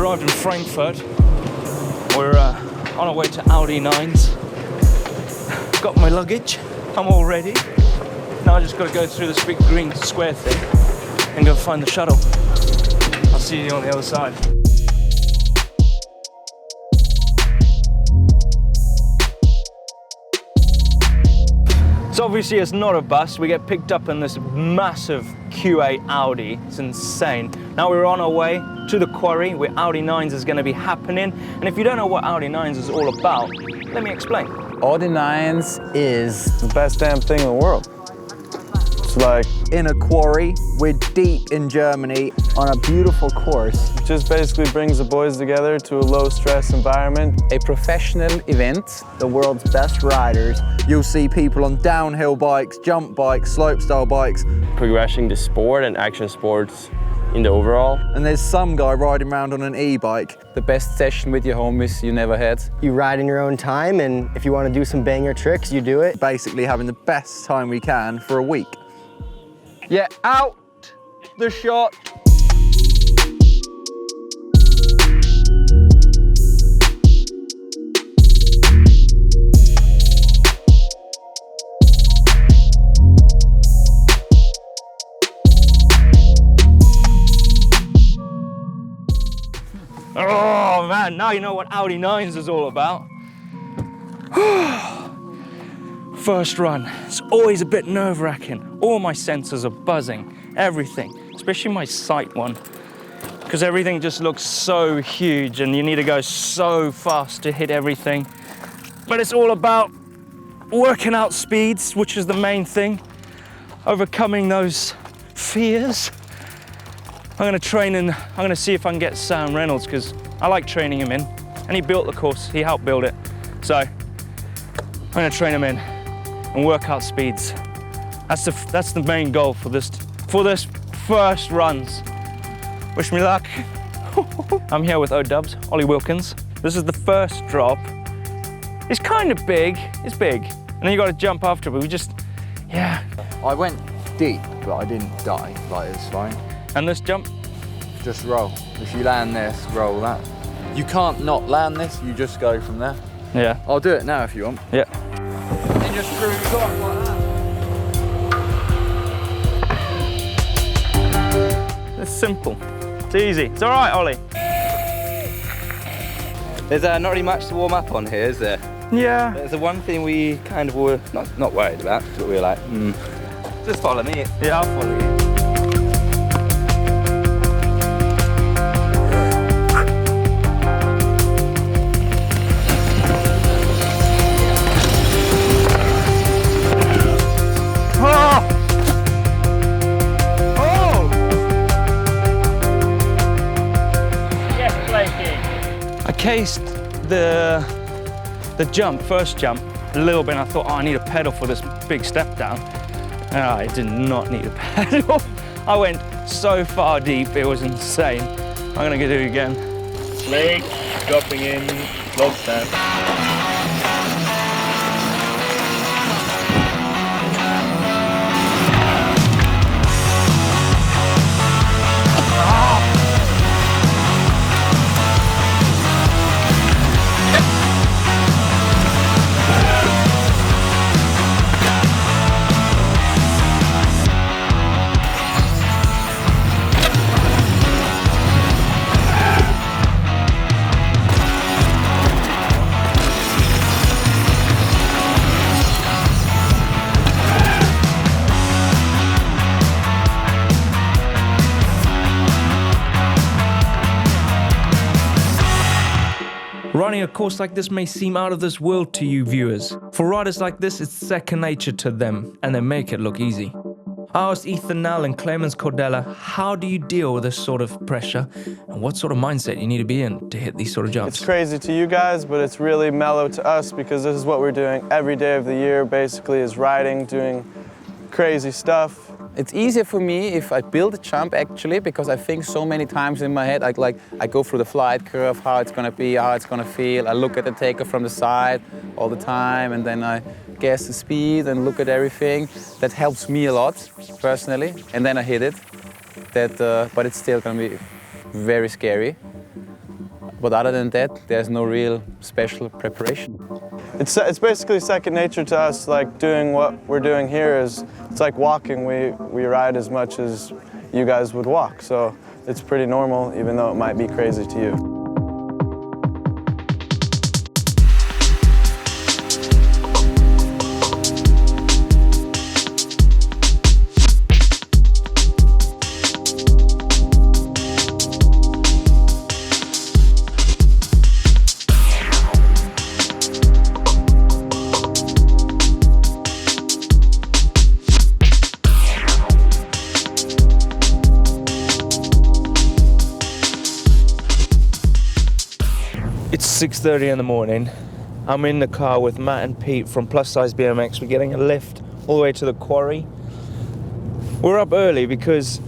arrived in Frankfurt. We're on our way to Audi Nines. Got my luggage, I'm all ready. Now I just got to go through this big green square thing and go find the shuttle. I'll see you on the other side. So obviously it's not a bus, we get picked up in this massive Q8 Audi, it's insane. Now we're on our way to the quarry where Audi Nines is going to be happening. And if you don't know what Audi Nines is all about, let me explain. Audi Nines is the best damn thing in the world. It's like in a quarry, we're deep in Germany on a beautiful course. It just basically brings the boys together to a low-stress environment. a professional event. The world's best riders. You'll see people on downhill bikes, jump bikes, slopestyle bikes. Progressing the sport and action sports in the overall. And there's some guy riding around on an e-bike. The best session with your homies you never had. You ride in your own time, and if you want to do some banger tricks, you do it. Basically having the best time we can for a week. Yeah, out the shot. Oh man, now you know what Audi Nines is all about. First run, it's always a bit nerve-wracking. All my sensors are buzzing, everything, especially my sight one, because everything just looks so huge and you need to go so fast to hit everything. But it's all about working out speeds, which is the main thing, overcoming those fears. I'm gonna see if I can get Sam Reynolds, because I like training him in, and he built the course, he helped build it. So I'm gonna train him in and work out speeds. That's the main goal for this first runs. Wish me luck. I'm here with O-Dubs, Ollie Wilkins. This is the first drop. It's kind of big, it's big. And then you gotta jump after, but yeah. I went deep, but I didn't die, like it's fine. And this jump? Just roll. If you land this, roll that. You can't not land this, you just go from there. Yeah. I'll do it now if you want. Yeah. And just cruise on like that. It's simple. It's easy. It's all right, Ollie. There's not really much to warm up on here, is there? Yeah. There's the one thing we kind of were not worried about, but we were like, just follow me. Yeah, I'll follow you. I cased the first jump, a little bit, and I thought, oh, I need a pedal for this big step down. I did not need a pedal. I went so far deep, it was insane. I'm gonna do it again. Leg, dropping in, slope step. Running a course like this may seem out of this world to you viewers. For riders like this, it's second nature to them, and they make it look easy. I asked Ethan Nall and Clemens Cordella, how do you deal with this sort of pressure, and what sort of mindset you need to be in to hit these sort of jumps? It's crazy to you guys, but it's really mellow to us because this is what we're doing every day of the year, basically, is riding, doing crazy stuff. It's easier for me if I build a jump actually, because I think so many times in my head, I go through the flight curve, how it's gonna be, how it's gonna feel. I look at the takeoff from the side all the time, and then I guess the speed and look at everything. That helps me a lot, personally. And then I hit it. But it's still gonna be very scary. But other than that, there's no real special preparation. It's basically second nature to us. Like doing what we're doing here it's like walking. We ride as much as you guys would walk. So it's pretty normal, even though it might be crazy to you. It's 6:30 in the morning. I'm in the car with Matt and Pete from Plus Size BMX. We're getting a lift all the way to the quarry. We're up early because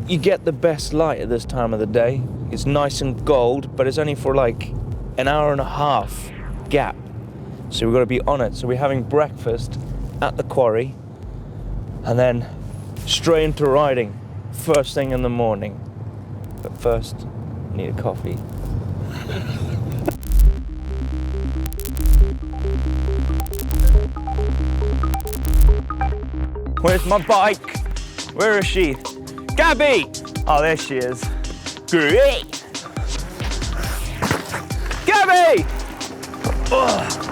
you get the best light at this time of the day. It's nice and gold, but it's only for like an hour and a half gap. So we've got to be on it. So we're having breakfast at the quarry and then straight into riding first thing in the morning. But first, I need a coffee. Where's my bike? Where is she? Gabby! Oh, there she is. Great! Gabby! Ugh.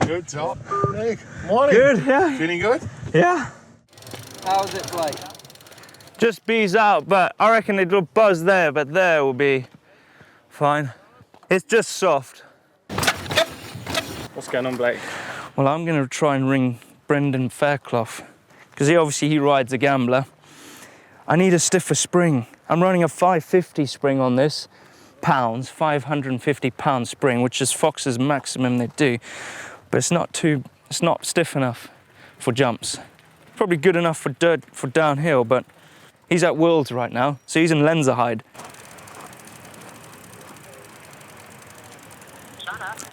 Good top. Nick, morning. Good, yeah. Feeling good? Yeah. How's it, Blake? Just bees out, but I reckon it'll buzz there, but there will be fine. It's just soft. What's going on, Blake? Well, I'm going to try and ring Brendan Fairclough because he rides a Gambler. I need a stiffer spring. I'm running a 550 spring on this, pounds, 550 pound spring, which is Fox's maximum they do, but it's not stiff enough for jumps. Probably good enough for downhill, but he's at Worlds right now, so he's in Lenzerheide.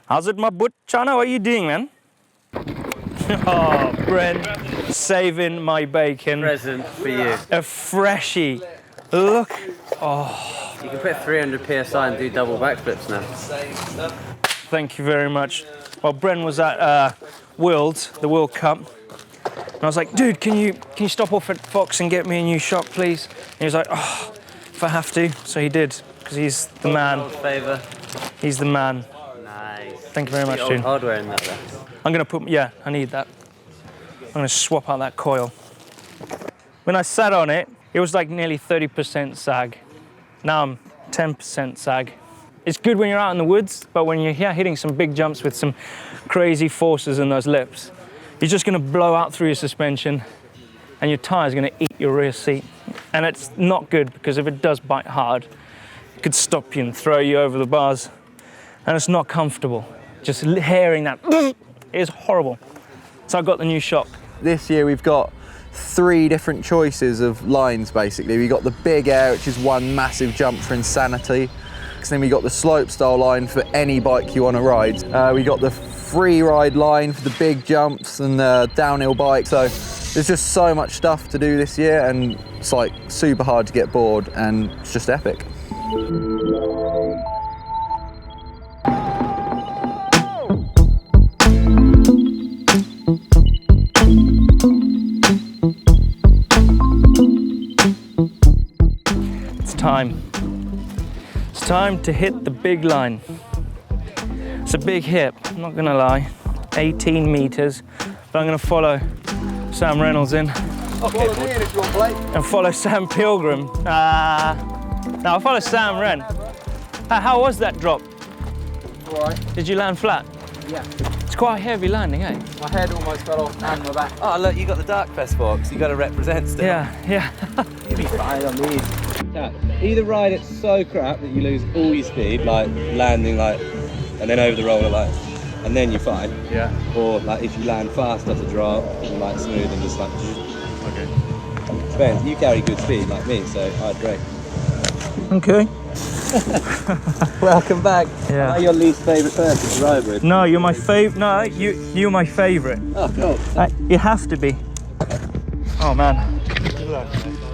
How's it, my butt? Chana, what are you doing, man? Oh, Brent, saving my bacon. Present for you. A freshie. Look. Oh. You can put 300 PSI and do double backflips now. Thank you very much. Well, Bren was at Worlds, the World Cup. And I was like, dude, can you stop off at Fox and get me a new shot, please? And he was like, oh, if I have to. So he did, because he's the man. Old favour. He's the man. Nice. Thank you very much, Old dude. hardware in that there. I'm gonna put, yeah, I need that. I'm gonna swap out that coil. When I sat on it, it was like nearly 30% sag. Now I'm 10% sag. It's good when you're out in the woods, but when you're here hitting some big jumps with some crazy forces in those lips, you're just gonna blow out through your suspension and your tire's gonna eat your rear seat. And it's not good because if it does bite hard, it could stop you and throw you over the bars. And it's not comfortable. Just hearing that is horrible. So I got the new shock. This year we've got 3 different choices of lines basically. We got the big air, which is one massive jump for insanity. Then we got the slopestyle line for any bike you want to ride. We got the free ride line for the big jumps and the downhill bike. So there's just so much stuff to do this year, and it's like super hard to get bored, and it's just epic. It's time. It's time to hit the big line. It's a big hip, I'm not gonna lie. 18 meters, but I'm gonna follow Sam Reynolds in. Follow me in if you want, Blake. And follow Sam Pilgrim. No, I'll follow Sam Ren. How was that drop? All right. Did you land flat? Yeah. It's quite a heavy landing, eh? My head almost fell off and my back. Oh, look, you got the dark fest box. You got to represent still. Yeah. You'll be fine on these. Either ride it so crap that you lose all your speed, like landing, like, and then over the roller, like, and then you're fine. Yeah. Or like if you land fast off the drop, you like smooth and just like. Okay. Depends. You carry good speed like me, so I'd brake. Okay. Welcome back. Yeah. Am I your least favourite person to ride with? No, you're my favorite. No, you're my favorite. Oh, cool. You have to be. Oh man.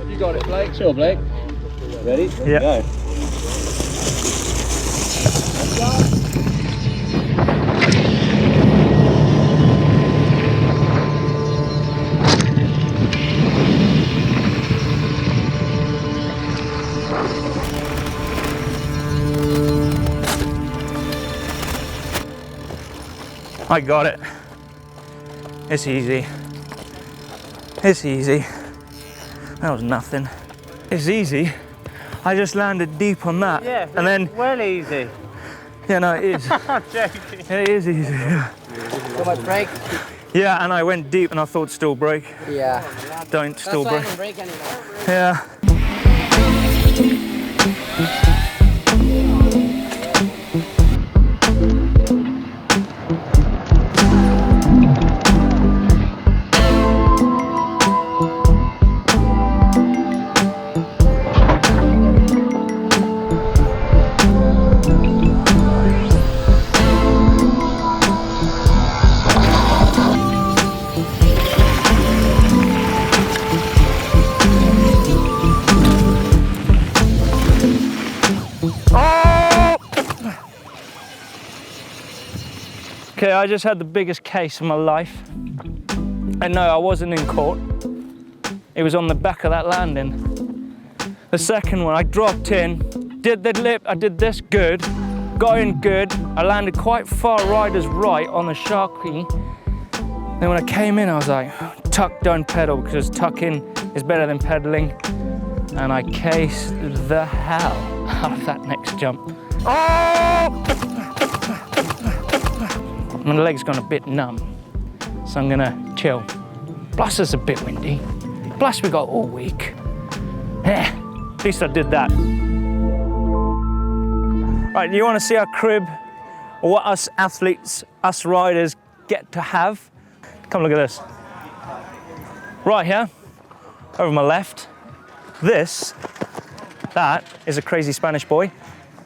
You got it, Blake. Sure, Blake. Ready? Yeah. Go. I got it. It's easy. It's easy. That was nothing. It's easy. I just landed deep on that. Yeah, and then well easy. yeah, no, it is. I'm joking. It is easy. Yeah. So much brake? Yeah, and I went deep and I thought still brake. Yeah. Don't still That's why I brake. don't brake anymore. Yeah. Okay, I just had the biggest case of my life. And no, I wasn't in court. It was on the back of that landing. The second one, I dropped in, did the lip, I did this good, got in good. I landed quite far rider's right on the Sharky. Then when I came in, I was like, tuck, don't pedal, because tucking is better than pedaling. And I cased the hell out of that next jump. Oh! My leg's gone a bit numb, so I'm gonna chill. Plus it's a bit windy. Plus we got all week. At least I did that. Right, you wanna see our crib, or what us athletes, us riders get to have? Come look at this. Right here, over my left, that is a crazy Spanish boy.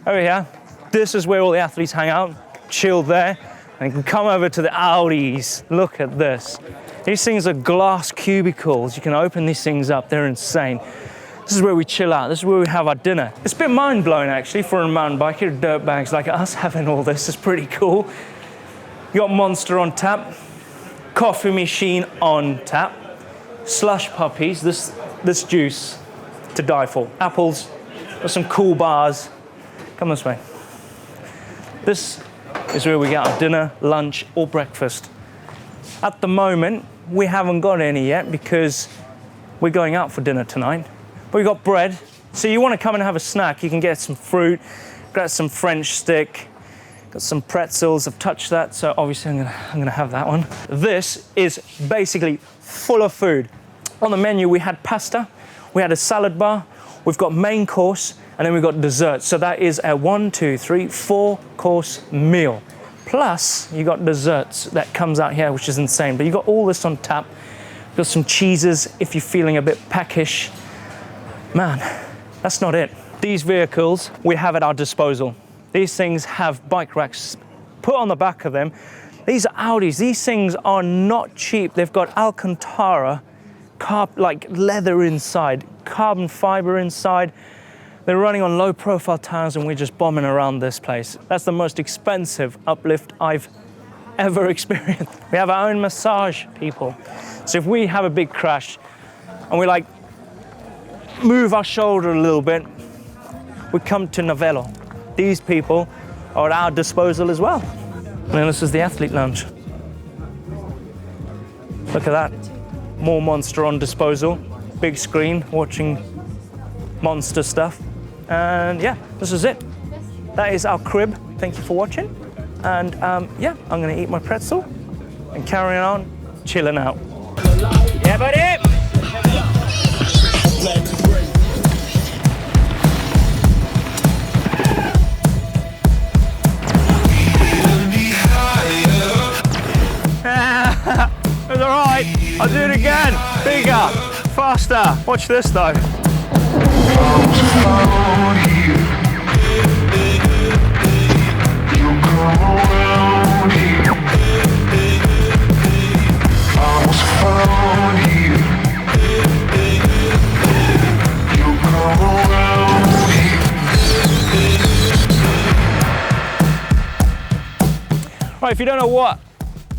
Over here, this is where all the athletes hang out, chill there. And you can come over to the Audis. Look at this. These things are glass cubicles. You can open these things up. They're insane. This is where we chill out. This is where we have our dinner. It's a bit mind-blowing, actually, for a mountain biker, dirtbags like us having all this. It's pretty cool. You got Monster on tap, coffee machine on tap, slush puppies, this juice to die for. Apples, got some cool bars. Come this way. This is where we get our dinner, lunch, or breakfast. At the moment, we haven't got any yet because we're going out for dinner tonight. But we got bread. So you want to come and have a snack, you can get some fruit, get some French stick, got some pretzels. I've touched that, so obviously I'm gonna have that one. This is basically full of food. On the menu, we had pasta, we had a salad bar, we've got main course, and then we've got dessert. So that is a 4-course meal. Plus, you got desserts that comes out here, which is insane. But you got all this on tap. You've got some cheeses if you're feeling a bit peckish. Man, that's not it. These vehicles we have at our disposal. These things have bike racks put on the back of them. These are Audis. These things are not cheap. They've got Alcantara, like leather inside, carbon fiber inside. They're running on low profile tires and we're just bombing around this place. That's the most expensive uplift I've ever experienced. We have our own massage people. So if we have a big crash and we like move our shoulder a little bit, we come to Novello. These people are at our disposal as well. And then this is the athlete lounge. Look at that. More Monster on disposal. Big screen, watching Monster stuff. And yeah, this is it. That is our crib. Thank you for watching. And yeah, I'm gonna eat my pretzel and carry on chilling out. Yeah, buddy! Higher. do it again. Bigger, faster. Watch this though. Right, if you don't know what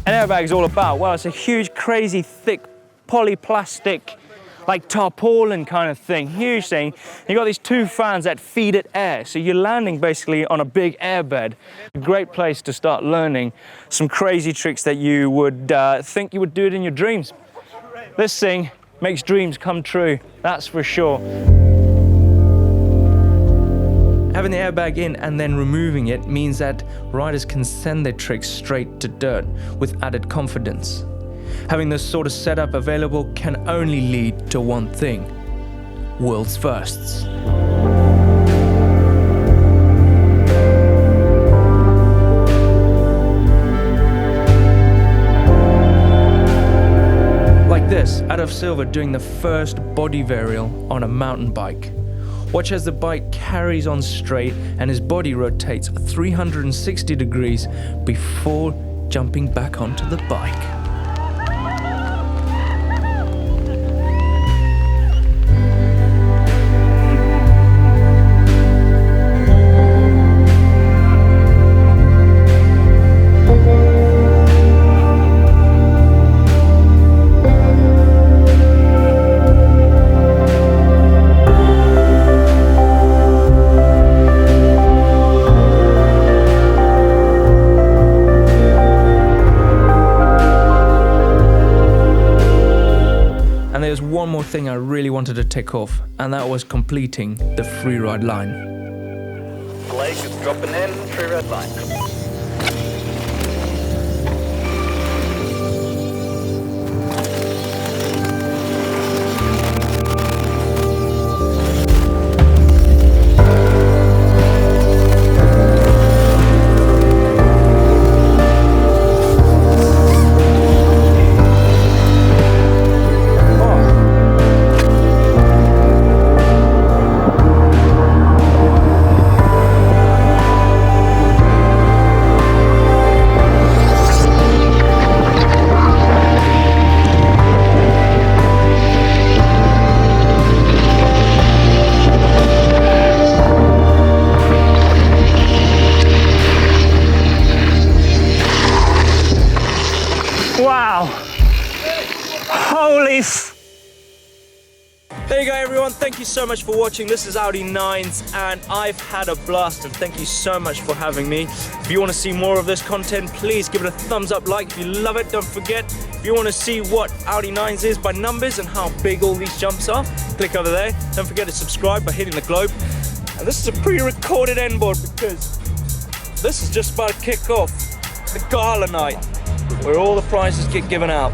an airbag is all about, well, it's a huge, crazy, thick, polyplastic, like tarpaulin kind of thing, huge thing. You got these two fans that feed it air, so you're landing basically on a big airbed. A great place to start learning some crazy tricks that you would think you would do it in your dreams. This thing makes dreams come true, that's for sure. Having the airbag in and then removing it means that riders can send their tricks straight to dirt with added confidence. Having this sort of setup available can only lead to one thing: world's firsts. Like this, Adolf Silver doing the first body varial on a mountain bike. Watch as the bike carries on straight and his body rotates 360 degrees before jumping back onto the bike. And there's one more thing I really wanted to tick off, and that was completing the freeride line. Leg is dropping in, freeride line. Wow! Holy There you go everyone, thank you so much for watching. This is Audi Nines and I've had a blast, and thank you so much for having me. If you want to see more of this content, please give it a thumbs up, like. If you love it, don't forget, if you want to see what Audi Nines is by numbers and how big all these jumps are, click over there. Don't forget to subscribe by hitting the globe. And this is a pre-recorded end board because this is just about to kick off the gala night where all the prizes get given out.